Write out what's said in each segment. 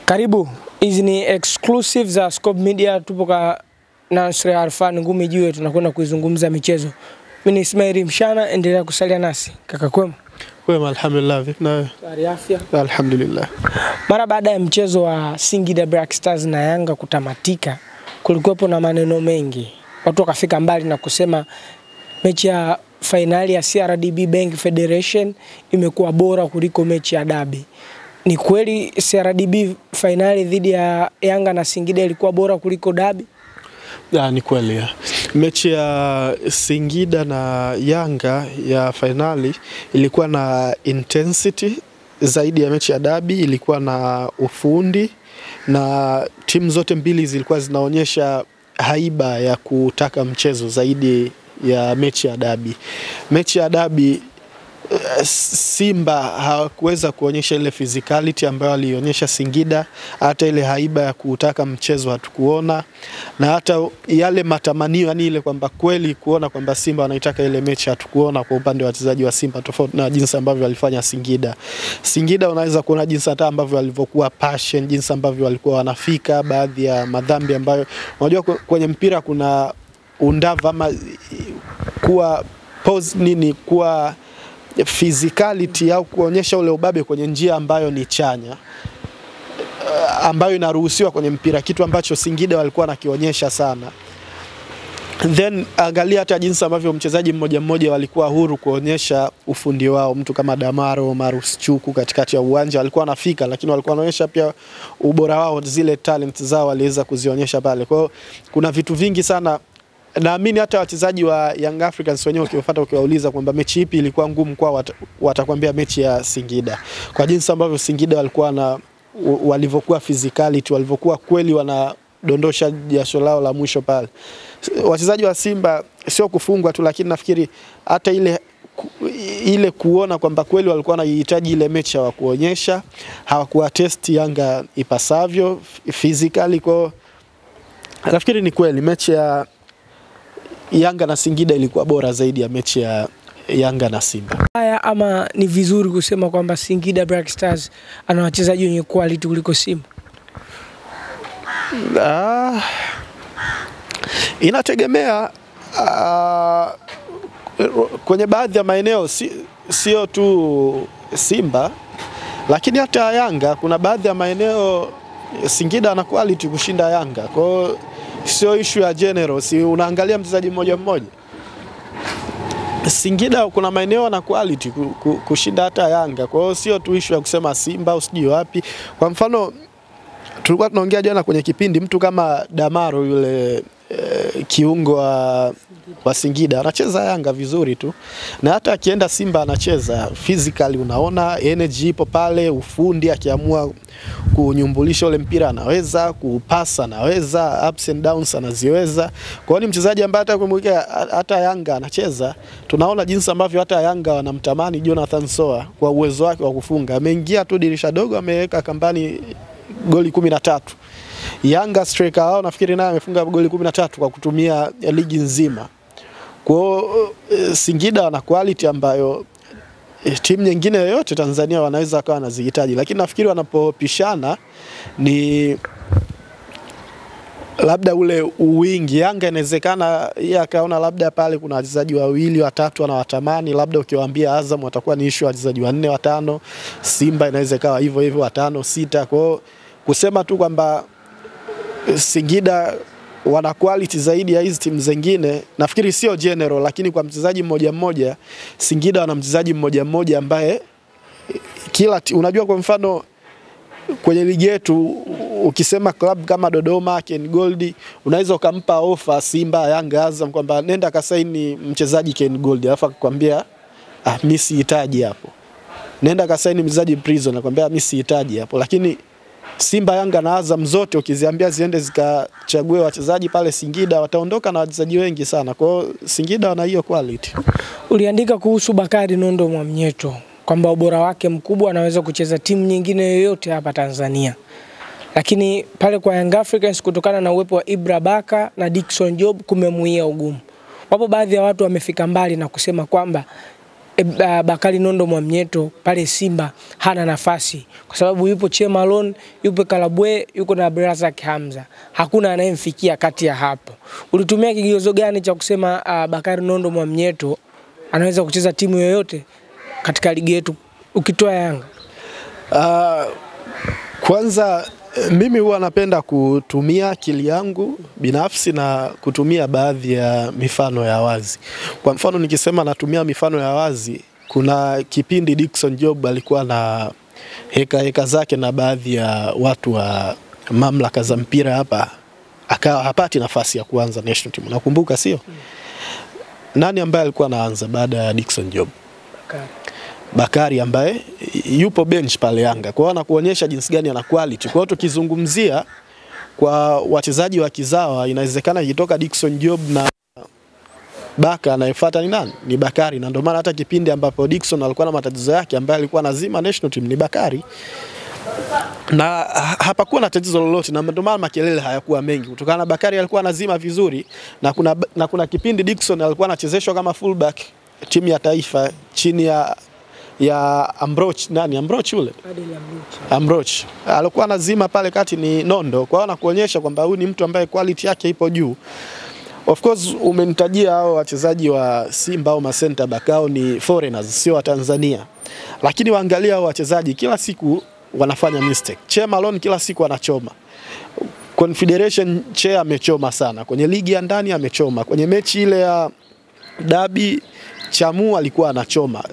Karibu, hizi ni exclusive za Scope Media, tupo kwa Nasri Arfan Ngumi Jiwe, tunakwenda kuizungumza michezo. Mimi ni Ismail Mshana, endelea kusalia nasi. Kaka kwema? Kwema, alhamdulillah. Vipi nawe? Tayari afya? Alhamdulillah. Mara baada ya mchezo wa Singida Black Stars na Yanga kutamatika, kulikuwepo na maneno mengi. Watu wakafika mbali na kusema mechi ya finali ya CRDB Bank Federation imekuwa bora kuliko mechi ya Derby. Ni kweli CRDB finali dhidi ya Yanga na Singida ilikuwa bora kuliko Derby? Ni kweli ya. Mechi ya Singida na Yanga ya finali ilikuwa na intensity zaidi ya mechi ya Derby, ilikuwa na ufundi na timu zote mbili zilikuwa zinaonyesha haiba ya kutaka mchezo zaidi ya mechi ya Derby. Mechi ya Derby Simba hawakuweza kuonyesha ile physicality ambayo alionyesha Singida, hata ile haiba ya kutaka mchezo hatukuona, na hata yale matamanio yani ile kwamba kweli kuona kwamba Simba wanaitaka ile mechi hatukuona kwa upande wa wachezaji wa Simba, tofauti na jinsi ambavyo walifanya Singida. Singida unaweza kuona jinsi hata ambavyo walivyokuwa passion, jinsi ambavyo walikuwa wanafika, baadhi ya madhambi ambayo unajua kwenye mpira kuna undava ama kuwa pose nini, kuwa physicality au kuonyesha ule ubabe kwenye njia ambayo ni chanya, ambayo inaruhusiwa kwenye mpira, kitu ambacho Singida walikuwa nakionyesha sana. Then angalia hata jinsi ambavyo mchezaji mmoja mmoja walikuwa huru kuonyesha ufundi wao. Mtu kama Damaro, Marus Chuku katikati ya uwanja walikuwa wanafika, lakini walikuwa wanaonyesha pia ubora wao, zile talent zao waliweza kuzionyesha pale. Kwa hiyo kuna vitu vingi sana. Naamini hata wachezaji wa Young Africans wenyewe ukiwafuata ukiwauliza kwamba mechi ipi ilikuwa ngumu kwa, watakwambia mechi ya Singida. Kwa jinsi ambavyo Singida walikuwa na walivyokuwa physicality, walivyokuwa kweli wanadondosha jasho lao la mwisho pale. Wachezaji wa Simba sio kufungwa tu, lakini nafikiri hata ile kuona kwamba kweli walikuwa wanahitaji ile mechi wa kuonyesha, hawakuwa test Yanga ipasavyo physically. Kwa nafikiri ni kweli mechi ya Yanga na Singida ilikuwa bora zaidi ya mechi ya Yanga na Simba. Haya, ama ni vizuri kusema kwamba Singida Black Stars ana wachezaji wenye quality kuliko Simba? Inategemea kwenye baadhi ya maeneo, sio tu Simba, lakini hata Yanga kuna baadhi ya maeneo Singida ana quality kushinda Yanga. Kwa hiyo sio issue ya general, si unaangalia mchezaji mmoja mmoja. Singida kuna maeneo na quality kushinda hata Yanga. Kwa hiyo sio tu issue ya kusema Simba au sijui wapi. Kwa mfano tulikuwa tunaongea jana kwenye kipindi, mtu kama Damaro yule kiungo wa Singida anacheza Yanga vizuri tu, na hata akienda Simba anacheza physically, unaona energy ipo pale, ufundi, akiamua kunyumbulisha ule mpira anaweza, kupasa anaweza, ups and downs anaziweza. Kwa hiyo ni mchezaji ambaye hata kumweka hata Yanga anacheza, tunaona jinsi ambavyo hata Yanga wanamtamani Jonathan Soa kwa uwezo wake wa kufunga. Ameingia tu dirisha dogo, ameweka kambani goli 13. Yanga striker wao nafikiri naye amefunga goli 13 kwa kutumia ligi nzima. Kwa Singida wana quality ambayo timu nyingine yoyote Tanzania wanaweza kawa wanazihitaji, lakini nafikiri wanapopishana ni labda ule uwingi. Yanga inawezekana yeye akaona labda pale kuna wachezaji wawili watatu anawatamani, labda ukiwaambia Azam watakuwa ni issue wachezaji 4 5, Simba inawezekana hivyo hivyo 5 6. Kwa kusema tu kwamba Singida wana quality zaidi ya hizi timu zingine, nafikiri sio general, lakini kwa mchezaji mmoja mmoja Singida wana mchezaji mmoja mmoja ambaye unajua, kwa mfano kwenye ligi yetu ukisema club kama Dodoma, Ken Gold, unaweza ukampa offer Simba, Yanga, Azam kwamba nenda kasaini mchezaji Ken Gold, alafu akwambia mimi sihitaji hapo. Nenda kasaini mchezaji Prison, akwambia mimi sihitaji hapo. Lakini Simba, Yanga na Azam zote ukiziambia ziende zikachague wachezaji pale Singida, wataondoka na wachezaji wengi sana. Kwa hiyo Singida wana hiyo quality. Uliandika kuhusu Bakari Nondo Mwamnyeto kwamba ubora wake mkubwa anaweza kucheza timu nyingine yoyote hapa Tanzania. Lakini pale kwa Young Africans kutokana na uwepo wa Ibra Baka na Dickson Job kumemuia ugumu. Wapo baadhi ya watu wamefika mbali na kusema kwamba Bakari Nondo Mwamnyeto pale Simba hana nafasi kwa sababu yupo Chemalon, yupo Kalabwe, yuko na Abdulrazak Hamza. Hakuna anayemfikia kati ya hapo. Ulitumia kigezo gani cha kusema Bakari Nondo Mwamnyeto anaweza kucheza timu yoyote katika ligi yetu ukitoa Yanga? Kwanza mimi huwa napenda kutumia akili yangu binafsi na kutumia baadhi ya mifano ya wazi. Kwa mfano nikisema natumia mifano ya wazi, kuna kipindi Dickson Job alikuwa na heka zake na baadhi ya watu wa mamlaka za mpira hapa, akawa hapati nafasi ya kuanza national team. Nakumbuka sio? Nani ambaye alikuwa anaanza baada ya Dickson Job? Bakari ambaye yupo bench pale Yanga. Kwa hiyo anakuonyesha jinsi gani ana quality. Kwa hiyo tukizungumzia kwa wachezaji wa kizawa, inawezekana ikitoka Dickson Job na Baka anayefuata ni nani? Ni Bakari. Na ndio maana hata kipindi ambapo Dickson alikuwa na matatizo yake ambaye alikuwa nazima national team ni Bakari. Na hapakuwa na tatizo lolote, na ndio maana makelele hayakuwa mengi kutokana na Bakari alikuwa anazima vizuri, na kuna kipindi Dickson alikuwa anachezeshwa kama fullback timu ya taifa chini ya Ambroch. Nani Ambroch yule? Ambroch alikuwa anazima pale kati ni Nondo. Kwa hiyo anakuonyesha kwamba huyu ni mtu ambaye quality yake ipo juu. Of course umenitajia hao wachezaji wa Simba au center back hao ni foreigners, sio wa Tanzania. Lakini waangalia hao wachezaji kila siku wanafanya mistake. Chemalon kila siku anachoma. Confederation Che amechoma sana. Kwenye ligi ya ndani amechoma. Kwenye mechi ile ya Dabi Chamu alikuwa anachoma.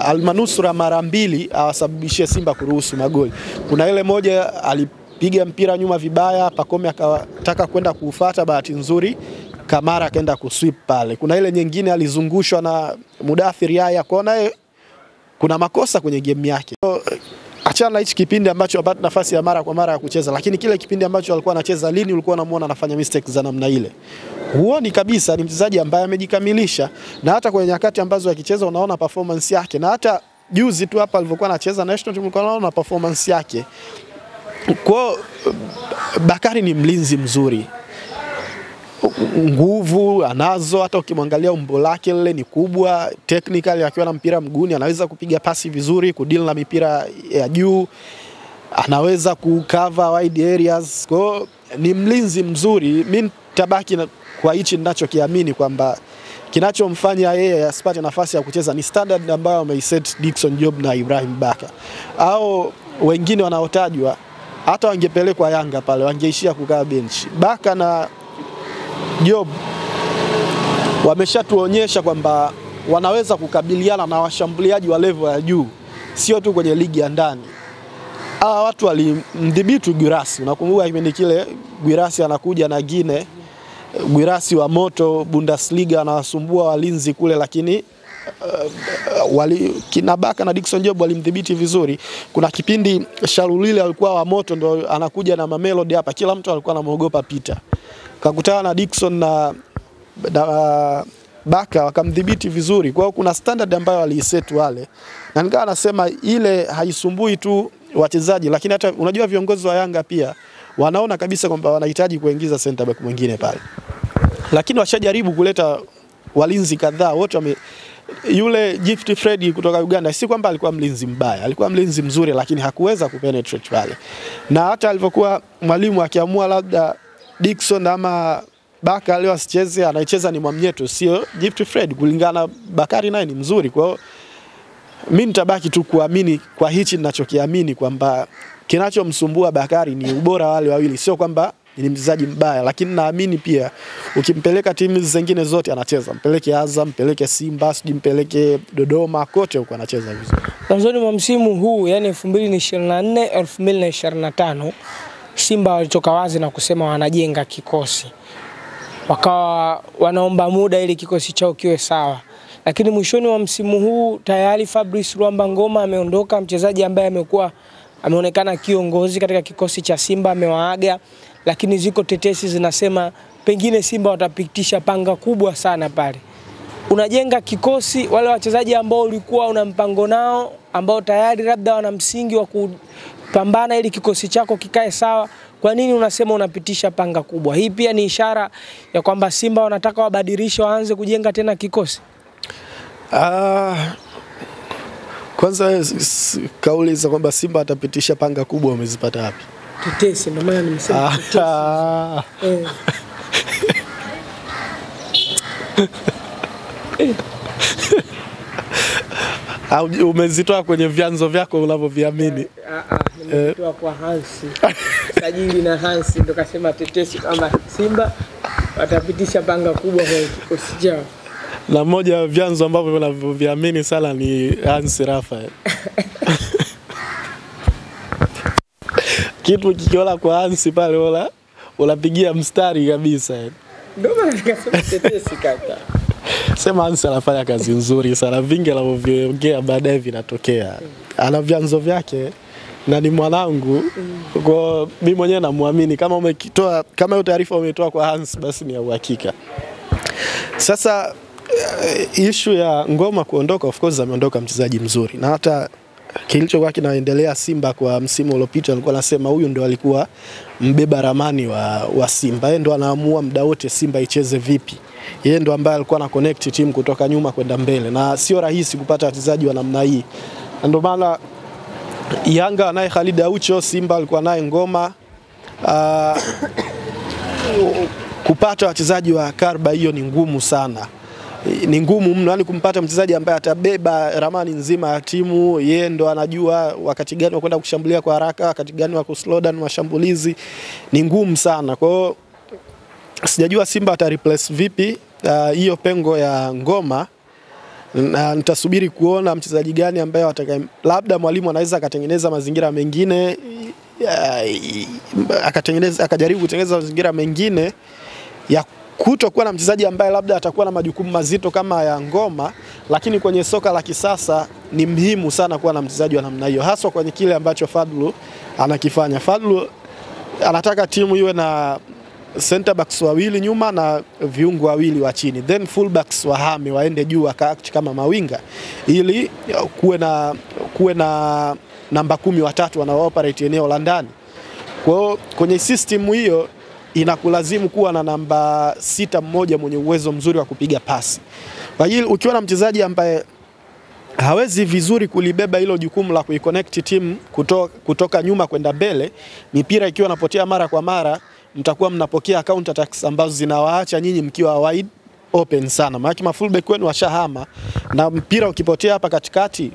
Almanusura mara 2 awasababishia Simba kuruhusu magoli. Kuna ile moja alipiga mpira nyuma vibaya, Pacome akataka kwenda kuufuata, bahati nzuri Kamara akaenda kusweep pale. Kuna ile nyingine alizungushwa na Mudathir Yahya, kuona kuna makosa kwenye game yake. Achana hichi kipindi ambacho apata nafasi ya mara kwa mara ya kucheza, lakini kile kipindi ambacho alikuwa anacheza lini ulikuwa unamuona anafanya mistakes za namna ile. Huoni kabisa ni mchezaji ambaye amejikamilisha, na hata kwenye nyakati ambazo akicheza unaona performance yake, na hata juzi tu hapa alivyokuwa anacheza national team unaona performance yake. Kwa Bakari ni mlinzi mzuri. Nguvu anazo, hata ukimwangalia umbo lake lile ni kubwa, technically akiwa na mpira mguuni anaweza kupiga pasi vizuri, kudeal na mipira ya juu, anaweza kucover wide areas. Kwa ni mlinzi mzuri. Mimi tabaki kwa hichi ninachokiamini kwamba kinachomfanya yeye asipate nafasi ya kucheza ni standard ambayo ameiset Dickson Job na Ibrahim Baka. Au wengine wanaotajwa hata wangepelekwa Yanga pale wangeishia kukaa bench. Baka na Job wameshatuonyesha kwamba wanaweza kukabiliana na washambuliaji wa level ya juu, sio tu kwenye ligi ya ndani. Watu walimdhibiti Guirassy. Unakumbuka kipindi kile Guirassy anakuja na Gine, Guirassy wa moto Bundesliga anawasumbua walinzi kule, lakini kina Baka na Dickson Job walimdhibiti vizuri. Kuna kipindi Shalulile alikuwa wa moto, ndo anakuja na Mamelodi hapa, kila mtu alikuwa anamuogopa Peter. Kakutana na Dickson na Baka wakamdhibiti vizuri. Kwa hiyo kuna standard ambayo waliiset wale, na nikawa nasema ile haisumbui tu wachezaji, lakini hata unajua viongozi wa Yanga pia wanaona kabisa kwamba wanahitaji kuingiza center back mwingine pale, lakini washajaribu kuleta walinzi kadhaa wote yule Gift Freddy kutoka Uganda, si kwamba alikuwa mlinzi mbaya, alikuwa mlinzi mzuri, lakini hakuweza kupenetrate pale. Na hata alipokuwa mwalimu akiamua labda Dickson ama Baka leo asicheze, anaicheza ni Mwamnyeto, sio Gift Freddy, kulingana Bakari naye ni mzuri. Kwa hiyo mimi nitabaki tu kuamini kwa hichi ninachokiamini kwamba kinachomsumbua Bakari ni ubora wale wawili, sio kwamba ni mchezaji mbaya, lakini naamini pia ukimpeleka timu zingine zote anacheza. Mpeleke Azam, mpeleke Simba, mpeleke Dodoma, kote huko anacheza vizuri. Mwanzoni mwa msimu huu, yani 2024 2025, Simba walitoka wazi na kusema wanajenga kikosi. Wakawa wanaomba muda ili kikosi chao kiwe sawa. Lakini mwishoni wa msimu huu tayari Fabrice Ruamba Ngoma ameondoka, mchezaji ambaye ameonekana kiongozi katika kikosi cha Simba amewaaga, lakini ziko tetesi zinasema pengine Simba watapitisha panga kubwa sana pale. Unajenga kikosi, wale wachezaji ambao ulikuwa una mpango nao, ambao tayari labda wana msingi wa kupambana ili kikosi chako kikae sawa, kwa nini unasema unapitisha panga kubwa? Hii pia ni ishara ya kwamba Simba wanataka wabadilishe, waanze kujenga tena kikosi. Kwanza kauli za kwamba Simba atapitisha panga kubwa umezipata wapi? Tetesi, ndio maana nimesema tetesi. Umezitoa kwenye vyanzo vyako unavyoviamini? Nimetoa kwa Hansi. Sajili na Hansi ndo kasema tetesi kama Simba watapitisha panga kubwa kwa kikosi chao. Na moja ya vyanzo ambavyo unavyoviamini sana ni Hansi Raphael. Kitu kikiona kwa Hansi pale unapigia mstari kabisa. Ndio maana nikasema tetesi kaka. Sema Hansi anafanya kazi nzuri sana, vingi anavyoongea baadaye vinatokea. Ana vyanzo vyake na ni mwanangu. Kwa mimi mwenyewe namuamini, kama hiyo taarifa umetoa kwa Hansi basi ni ya uhakika. Sasa issue ya Ngoma kuondoka, of course ameondoka mchezaji mzuri. Na hata kilichokuwa kinaendelea Simba kwa msimu uliopita alikuwa anasema huyu ndio alikuwa mbeba ramani wa Simba. Yeye ndio anaamua muda wote Simba icheze vipi. Yeye ndio ambaye alikuwa na connect team kutoka nyuma kwenda mbele, na sio rahisi kupata wachezaji wa namna hii. Ndio maana Yanga naye Khalid Aucho, Simba alikuwa naye Ngoma. Kupata wachezaji wa Karba hiyo ni ngumu sana. Ni ngumu mno, yani kumpata mchezaji ambaye atabeba ramani nzima ya timu. Yeye ndo anajua wakati gani wa kwenda kushambulia kwa haraka, wakati gani wa kuslow down mashambulizi. Ni ngumu sana. Kwa hiyo sijajua Simba ata replace vipi hiyo pengo ya Ngoma, na nitasubiri kuona mchezaji gani ambaye labda mwalimu anaweza akatengeneza mazingira mengine, akajaribu kutengeneza mazingira mengine ya kutokuwa na mchezaji ambaye labda atakuwa na majukumu mazito kama ya Ngoma. Lakini kwenye soka la kisasa ni muhimu sana kuwa na mchezaji wa namna hiyo, hasa kwenye kile ambacho Fadlu anakifanya. Fadlu anataka timu iwe na center backs wawili nyuma na viungo wawili wa chini, then full backs wahame waende juu wakaact kama mawinga, ili kuwe na namba 10 watatu wanaooperate eneo la ndani. Kwa hiyo kwenye system hiyo inakulazimu kuwa na namba 6 mmoja mwenye uwezo mzuri wa kupiga pasi. Kwa hiyo ukiwa na mchezaji ambaye hawezi vizuri kulibeba hilo jukumu la kuiconnect team kutoka nyuma kwenda mbele, mipira ikiwa inapotea mara kwa mara, mtakuwa mnapokea counter attacks ambazo zinawaacha nyinyi mkiwa wide open sana. Maana fullback wenu washahama, na mpira ukipotea hapa katikati,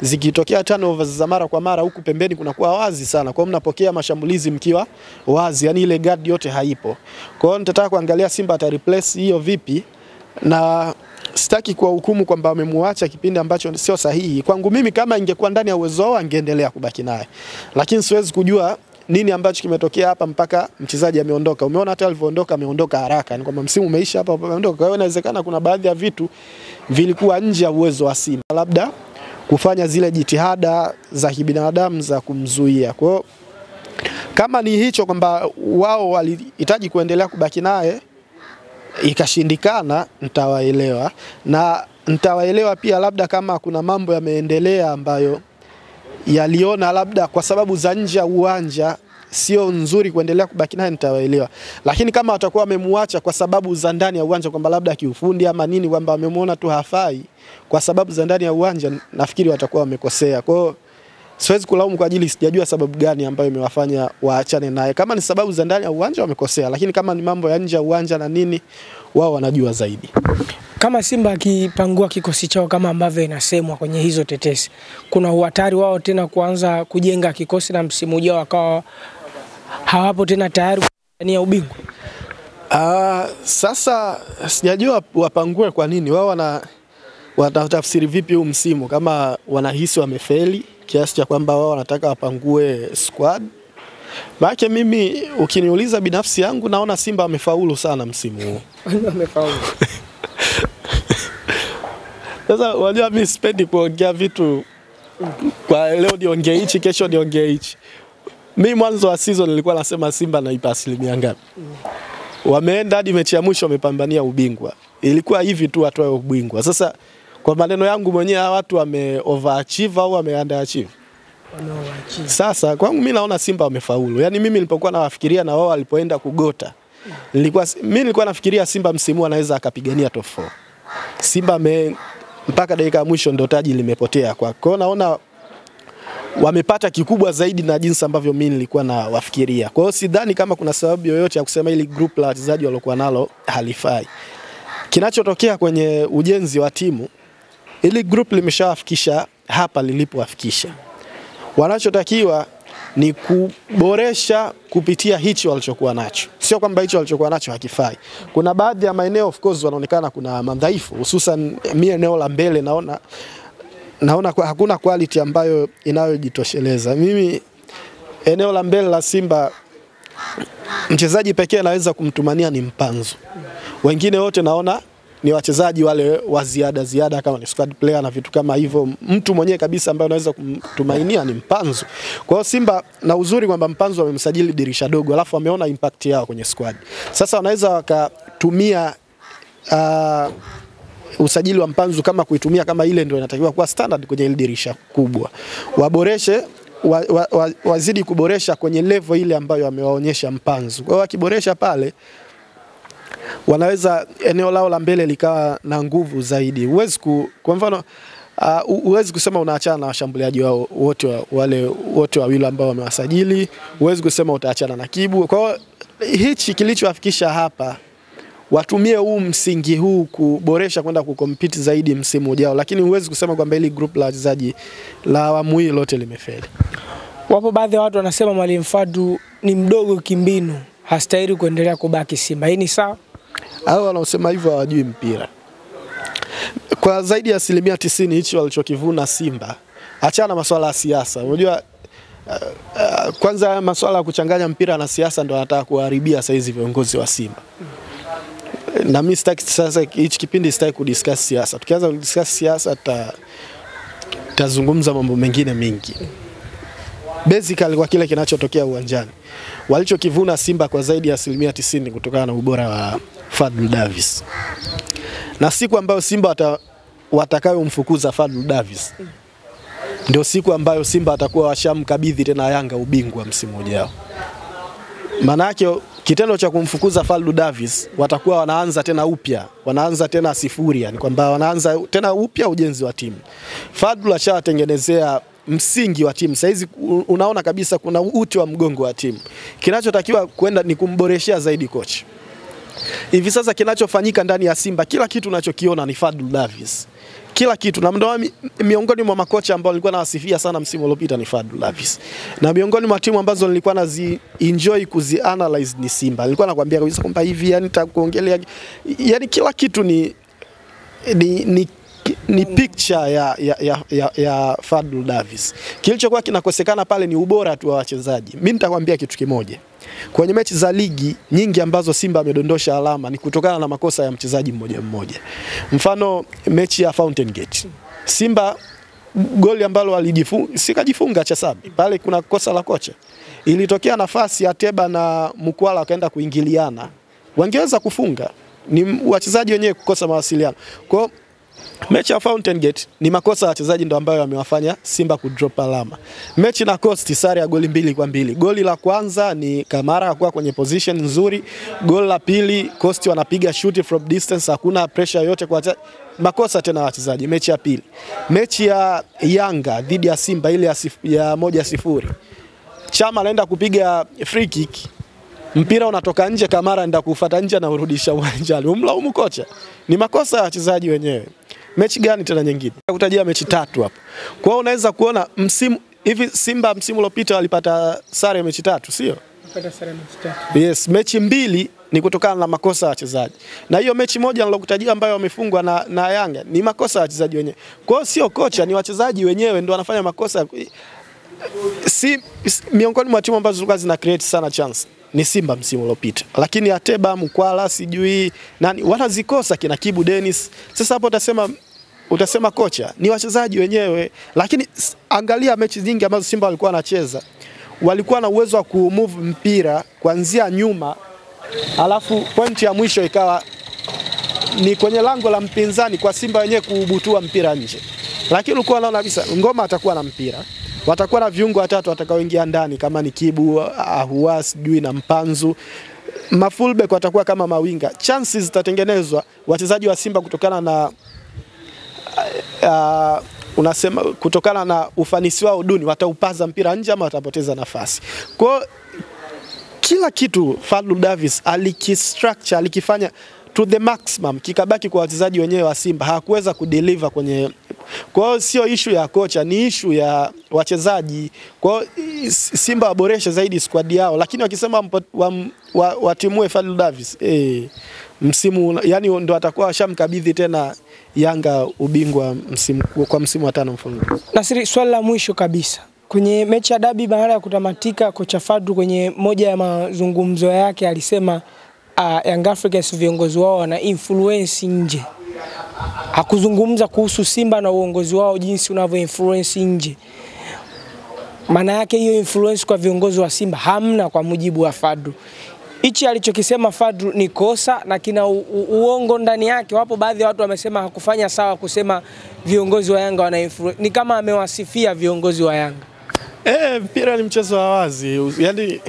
zikitokea turnovers za mara kwa mara huku pembeni kunakuwa wazi sana. Kwa hiyo mnapokea mashambulizi mkiwa wazi, yani ile guard yote haipo. Kwa hiyo nitataka kuangalia Simba ata replace hiyo vipi, na sitaki kwa hukumu kwamba wamemuacha kipindi ambacho sio sahihi. Kwangu mimi kama ingekuwa ndani ya uwezo wao angeendelea kubaki naye. Lakini siwezi kujua nini ambacho kimetokea hapa mpaka mchezaji ameondoka. Umeona hata alivyoondoka ameondoka haraka. Ni kwamba msimu umeisha hapa ameondoka. Kwa hiyo inawezekana kuna baadhi ya vitu vilikuwa nje ya uwezo wa Simba, labda kufanya zile jitihada za kibinadamu za kumzuia. Kwa hiyo kama ni hicho kwamba wao walihitaji kuendelea kubaki naye ikashindikana, nitawaelewa. Na nitawaelewa pia labda kama kuna mambo yameendelea ambayo yaliona labda kwa sababu za nje ya uwanja sio nzuri kuendelea kubaki naye, nitawaelewa. Lakini kama watakuwa wamemuacha kwa sababu za ndani ya uwanja, kwamba labda kiufundi ama nini, kwamba wamemuona tu hafai kwa sababu za ndani ya uwanja, nafikiri watakuwa wamekosea. Kwa hiyo siwezi kulaumu kwa ajili sijajua sababu gani ambayo imewafanya waachane naye. Kama ni sababu za ndani ya uwanja wamekosea, lakini kama ni mambo ya nje ya uwanja na nini, wao wanajua zaidi. Kama Simba akipangua kikosi chao kama ambavyo inasemwa kwenye hizo tetesi, kuna uhatari wao tena kuanza kujenga kikosi na msimu ujao wakawa hawapo tena tayari kuania ubingwa? Sasa sijajua wapangue kwa nini. Wao wanatafsiri vipi huu msimu, kama wanahisi wamefeli kiasi cha kwamba wao wanataka wapangue squad. Maana mimi ukiniuliza binafsi yangu naona Simba wamefaulu sana msimu huu. Wamefaulu. Sasa wajua mimi sipendi kuongea vitu kwa leo niongee hichi kesho niongee hichi. Mimi mwanzo wa season nilikuwa nasema Simba naipa 100% ngapi. Wameenda hadi mechi ya mwisho wamepambania ubingwa. Ilikuwa hivi tu atoe ubingwa. Sasa kwa maneno yangu mwenyewe watu wame overachieve au wame underachieve? Wanaoachieve. Sasa kwangu mimi naona Simba wamefaulu. Yaani mimi nilipokuwa nawafikiria na wao walipoenda kugota, mimi nilikuwa nafikiria Simba msimu anaweza akapigania top 4. Simba mpaka dakika ya mwisho ndio taji limepotea kwa. Kwa hiyo naona wamepata kikubwa zaidi na jinsi ambavyo mimi nilikuwa na wafikiria. Kwa hiyo sidhani kama kuna sababu yoyote ya kusema ili group la wachezaji waliokuwa nalo halifai. Kinachotokea kwenye ujenzi wa timu, ili group limeshawafikisha hapa lilipowafikisha. Wanachotakiwa ni kuboresha kupitia hicho walichokuwa nacho. Sio kwamba hicho walichokuwa nacho hakifai. Kuna baadhi ya maeneo of course wanaonekana kuna madhaifu, hususan mimi eneo la mbele naona hakuna quality ambayo inayojitosheleza. Mimi eneo la mbele la Simba mchezaji pekee anaweza kumtumania ni Mpanzu. Wengine wote naona ni wachezaji wale wa ziada kama ni squad player na vitu kama hivyo. Mtu mwenyewe kabisa ambaye unaweza kumtumainia ni Mpanzu. Kwa hiyo Simba na uzuri kwamba Mpanzu wamemsajili dirisha dogo alafu wameona impact yao kwenye squad. Sasa wanaweza wakatumia usajili wa Mpanzu kama kuitumia kama ile ndio inatakiwa kuwa standard kwenye ile dirisha kubwa. Waboreshe wazidi kuboresha kwenye level ile ambayo wamewaonyesha Mpanzu. Kwa hiyo wakiboresha pale wanaweza eneo lao la mbele likawa na nguvu zaidi. Kwa mfano huwezi kusema unaachana na washambuliaji wao wote wawili ambao wamewasajili, huwezi kusema utaachana na Kibu. Kwa hiyo hichi kilichowafikisha hapa watumie huu msingi huu kuboresha kwenda kukompiti zaidi msimu ujao, lakini huwezi kusema kwamba ile group la wachezaji la awamu hii lote limefeli. Wapo baadhi ya watu wanasema Mwalimu Fadlu ni mdogo kimbinu, hastahili kuendelea kubaki Simba. Hii ni sawa? Hao wanaosema hivyo hawajui mpira. Kwa zaidi ya 90% hicho walichokivuna Simba, achana masuala ya siasa. Unajua kwanza masuala ya kuchanganya mpira na siasa ndio wanataka kuharibia sasa hizi viongozi wa Simba. Na mimi sitaki sasa hichi kipindi sitaki kudiscuss siasa. Tukianza kudiscuss siasa tazungumza mambo mengine mengi. Basically kwa kile kinachotokea uwanjani, walichokivuna Simba kwa zaidi ya 90% kutokana na ubora wa Fadlu Davis. Na siku ambayo Simba watakayomfukuza Fadlu Davis ndio siku ambayo Simba atakuwa washamkabidhi tena Yanga ubingwa msimu ujao. Maana yake kitendo cha kumfukuza Fadlu Davis watakuwa wanaanza tena upya, wanaanza tena sifuri, yani kwamba wanaanza tena upya ujenzi wa timu. Fadlu ashawatengenezea msingi wa timu. Sasa hizi unaona kabisa kuna uti wa mgongo wa timu. Kinachotakiwa kwenda ni kumboreshia zaidi coach. Hivi sasa kinachofanyika ndani ya Simba, kila kitu unachokiona ni Fadlu Davis. Kila kitu, na ndio miongoni mwa makocha ambao nilikuwa nawasifia sana msimu uliopita ni Fadlu Davis. Na miongoni mwa timu ambazo nilikuwa enjoy kuzianalyze ni Simba. Nilikuwa nakwambia kabisa kwamba hivi yani nitakuongelea yani kila kitu ni picture ya Fadlu Davis. Kilichokuwa kinakosekana pale ni ubora tu wa wachezaji. Mimi nitakwambia kitu kimoja. Kwenye mechi za ligi nyingi ambazo Simba amedondosha alama ni kutokana na makosa ya mchezaji mmoja mmoja. Mfano mechi ya Fountain Gate. Simba goli ambalo sikajifunga cha Sabi. Pale kuna kosa la kocha. Ilitokea nafasi ya Teba na Mkwala wakaenda kuingiliana. Wangeweza kufunga. Ni wachezaji wenyewe kukosa mawasiliano. Kwa mechi ya Fountain Gate ni makosa ya wachezaji ndio ambayo yamewafanya Simba kudrop alama. Mechi na Coast sare ya goli 2-2. Goli la kwanza ni Kamara hakuwa kwenye position nzuri. Goli la pili Coast wanapiga shoot from distance, hakuna pressure yote kwa makosa tena wachezaji. Mechi ya pili, mechi ya Yanga dhidi ya Simba ile ya 1-0. Chama anaenda kupiga free kick. Mpira unatoka nje, Kamara anaenda kufuata nje na urudisha uwanjani. Umlaumu kocha. Ni makosa ya wachezaji wenyewe. Mechi gani tena nyingine? Nakutajia mechi 3 hapo. Kwa hiyo unaweza kuona msimu hivi Simba msimu uliopita walipata sare mechi 3, sio? Walipata sare mechi 3. Yes, mechi 2 ni kutokana na makosa ya wachezaji. Na hiyo mechi moja nilokutajia ambayo wamefungwa na Yanga ni makosa ya wachezaji wenyewe. Kwa hiyo sio kocha, ni wachezaji wenyewe ndio wanafanya makosa. Miongoni mwa timu ambazo zilikuwa zina create sana chance ni Simba msimu uliopita. Lakini Ateba, Mkwala, sijui nani wanazikosa kina Kibu Dennis. Sasa hapo utasema kocha, ni wachezaji wenyewe. Lakini angalia mechi nyingi ambazo Simba walikuwa wanacheza, walikuwa na uwezo wa kumove mpira kuanzia nyuma, alafu pointi ya mwisho ikawa ni kwenye lango la mpinzani kwa Simba wenyewe kubutua mpira nje. Lakini ulikuwa unaona kabisa Ngoma atakuwa na mpira, watakuwa na viungo watatu watakaoingia ndani kama ni Kibu, Ahuas, Dui na Mpanzu. Mafullback watakuwa kama mawinga. Chances zitatengenezwa wachezaji wa Simba kutokana na unasema kutokana na ufanisi wao duni wataupaza mpira nje ama watapoteza nafasi. Kwa kila kitu Fadlu Davis alikistructure, alikifanya to the maximum, kikabaki kwa wachezaji wenyewe wa Simba hakuweza kudeliver kwenye. Kwa hiyo sio issue ya kocha, ni issue ya wachezaji. Kwa hiyo Simba waboreshe zaidi squad yao, lakini wakisema watimue Fadlu Davis msimu, yani ndo atakuwa washamkabidhi tena Yanga ubingwa kwa msimu wa 5 mfululizo. Nasiri, swali la mwisho kabisa. Kwenye mechi ya dabi baada ya kutamatika, kocha Fadlu kwenye moja ya mazungumzo yake alisema Young Africans viongozi wao wana influence nje. Hakuzungumza kuhusu Simba na uongozi wao jinsi unavyo influence nje. Maana yake hiyo influence kwa viongozi wa Simba hamna kwa mujibu wa Fadlu. Hichi alichokisema Fadlu ni kosa na kina uongo ndani yake. Wapo baadhi ya watu wamesema hakufanya sawa kusema viongozi wa Yanga wana influence. Ni kama amewasifia viongozi wa Yanga. Mpira ni mchezo wa wazi. Yaani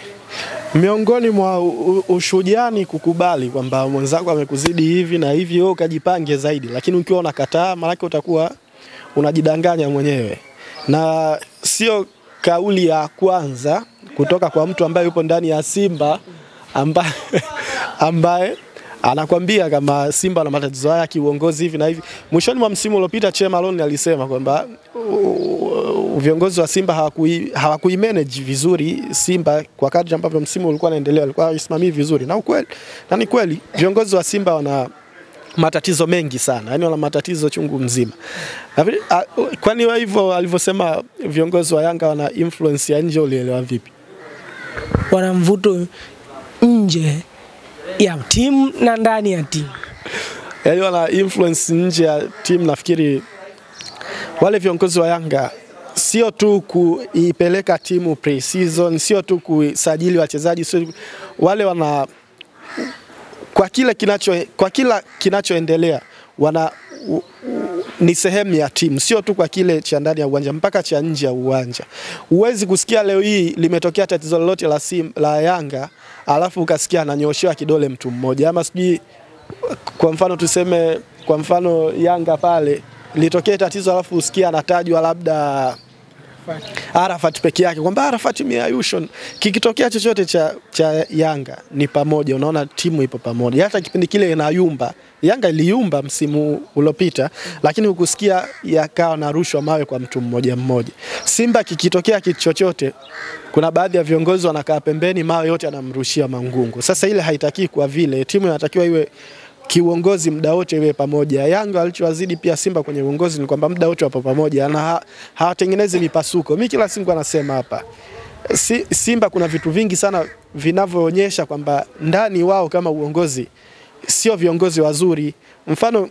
miongoni mwa ushujani kukubali kwamba mwenzako amekuzidi hivi na hivi, wewe ukajipange zaidi, lakini ukiwa unakataa maana yake utakuwa unajidanganya mwenyewe. Na sio kauli ya kwanza kutoka kwa mtu ambaye yupo ndani ya Simba ambaye anakuambia kama Simba na matatizo ya kiuongozi hivi na hivi. Mwishoni mwa msimu uliopita Che Malone alisema kwamba viongozi wa Simba hawakuimanage vizuri Simba kwa kadri ambavyo msimu ulikuwa unaendelea, walikuwa wasimamii vizuri. Na ukweli, na ni kweli viongozi wa Simba wana matatizo mengi sana, yani wana matatizo chungu mzima. Kwani hivyo alivyosema viongozi wa Yanga wana influence ya nje, ulielewa vipi? Wana mvuto nje ya timu na ndani ya timu. Yaani wana influence nje ya timu. Nafikiri wale viongozi wa Yanga sio tu kuipeleka timu pre-season, sio tu kusajili wachezaji, wale wana kwa kila kinachoendelea wana ni sehemu ya timu, sio tu kwa kile cha ndani ya uwanja mpaka cha nje ya uwanja. Huwezi kusikia leo hii limetokea tatizo lolote la Yanga alafu ukasikia ananyoshewa kidole mtu mmoja, ama sijui kwa mfano tuseme kwa mfano Yanga pale litokea tatizo alafu usikia anatajwa labda Arafat peke yake kwamba Arafat miayushon. Kikitokea chochote cha Yanga ni pamoja, unaona timu ipo pamoja. Hata kipindi kile inayumba, Yanga iliyumba msimu uliopita, lakini ukusikia yakawa na rushwa mawe kwa mtu mmoja mmoja. Simba kikitokea kitu chochote, kuna baadhi ya viongozi wanakaa pembeni, mawe yote anamrushia Mangungu. Sasa ile haitaki kwa vile, timu inatakiwa iwe kiuongozi muda wote iwe pamoja. Yanga alichowazidi pia Simba kwenye uongozi ni kwamba muda wote wapo pamoja na hawatengenezi mipasuko. Mimi kila siku anasema hapa, Simba kuna vitu vingi sana vinavyoonyesha kwamba ndani wao kama uongozi sio viongozi wazuri. Mfano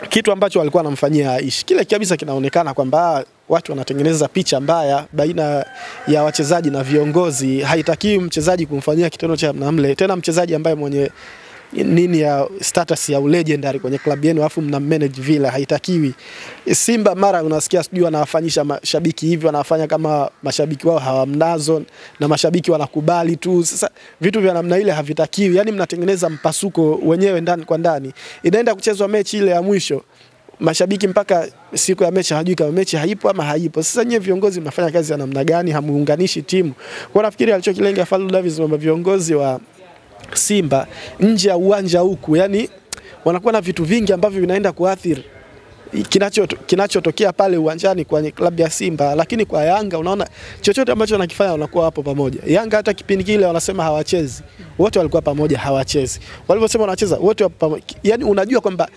kitu ambacho walikuwa wanamfanyia Aishi, kile kabisa kinaonekana kwamba watu wanatengeneza picha mbaya baina ya wachezaji na viongozi. Haitaki mchezaji kumfanyia kitendo cha namle, tena mchezaji ambaye mwenye nini ya status ya legendary kwenye klabu yenu alafu mna manage vile, haitakiwi. Simba mara unasikia sijui wanawafanyisha mashabiki hivi, wanafanya kama mashabiki wao hawamnazo na mashabiki wanakubali tu. Sasa vitu vya namna ile havitakiwi, yani mnatengeneza mpasuko wenyewe ndani kwa ndani. Inaenda kuchezwa mechi ile ya mwisho, mashabiki mpaka siku ya mechi hajui kama mechi haipo ama haipo. Sasa nyewe viongozi mnafanya kazi ya namna gani? Hamuunganishi timu. Kwa nafikiri alichokilenga Fadlu Davis kwamba viongozi wa Simba nje ya uwanja huku, yani wanakuwa na vitu vingi ambavyo vinaenda kuathiri kinachotokea pale uwanjani kwenye klabu ya Simba. Lakini kwa Yanga unaona chochote ambacho wanakifanya wanakuwa hapo pamoja. Yanga hata kipindi kile wanasema hawachezi, wote walikuwa pamoja hawachezi. Waliposema wanacheza wote wapo pamoja, yani unajua kwamba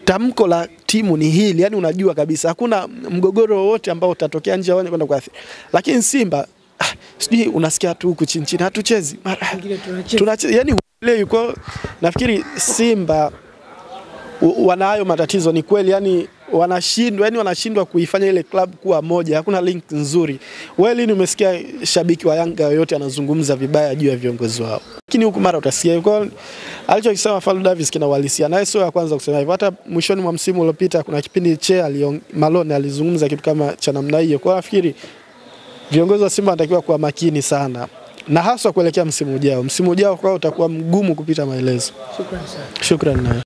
tamko la timu ni hili, yani unajua kabisa hakuna mgogoro wote ambao utatokea nje ya kwenda kuathiri. Lakini Simba sijui unasikia tu huku chini hatuchezi, tunacheza, yani leo kwa nafikiri Simba wanayo matatizo, ni kweli, yani wanashindwa kuifanya ile club kuwa moja, hakuna link nzuri. Wewe ni umesikia shabiki wa Yanga yote anazungumza vibaya juu ya viongozi wao, lakini huku mara utasikia kwa alichokisema Fadlu Davis kinawalisia, na sio ya kwanza kusema hivyo. Hata mwishoni mwa msimu uliopita kuna kipindi Che Malone alizungumza kitu kama cha namna hiyo. Kwa nafikiri viongozi wa Simba wanatakiwa kuwa makini sana, na hasa kuelekea msimu ujao. Msimu ujao kwao utakuwa mgumu kupita maelezo. Shukrani sana. Shukrani.